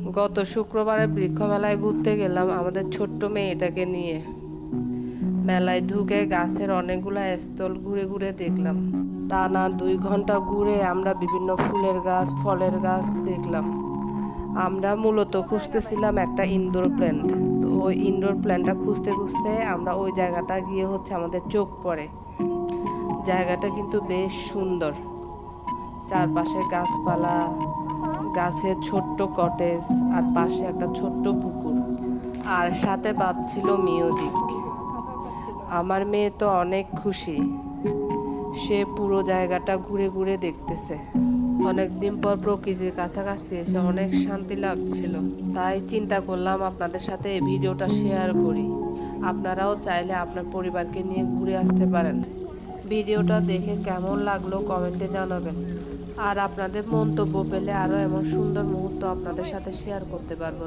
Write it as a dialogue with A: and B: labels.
A: গত শুক্রবারে বৃক্ষ মেলায় ঘুরতে গেলাম আমাদের ছোট্ট মেয়েটাকে নিয়ে। মেলায় ঢুকে গাছের অনেকগুলা স্থল ঘুরে ঘুরে দেখলাম। টানা 2 ঘন্টা ঘুরে আমরা বিভিন্ন ফুলের গাছ, ফলের গাছ দেখলাম। আমরা মূলত খুঁজতেছিলাম একটা ইনডোর প্ল্যান্ট। তো ওই ইনডোর প্ল্যান্টটা খুঁজতে খুঁজতে আমরা ওই জায়গাটা গিয়ে আমাদের চোখ পড়ে। জায়গাটা কিন্তু বেশ সুন্দর, চারপাশে গাছপালা, গাছের ছোট্ট কটেজ, আর পাশে একটা ছোট্ট পুকুর, আর সাথে বাজছিল মিউজিক। আমার মেয়ে তো অনেক খুশি, সে পুরো জায়গাটা ঘুরে ঘুরে দেখতেছে। অনেকদিন পর প্রকৃতির কাছাকাছি এসে অনেক শান্তি লাগছিল, তাই চিন্তা করলাম আপনাদের সাথে এই ভিডিওটা শেয়ার করি। আপনারাও চাইলে আপনার পরিবারকে নিয়ে ঘুরে আসতে পারেন। ভিডিওটা দেখে কেমন লাগলো কমেন্টে জানাবেন, আর আপনাদের মন্তব্য পেলে আরও এমন সুন্দর মুহূর্ত আপনাদের সাথে শেয়ার করতে পারবো।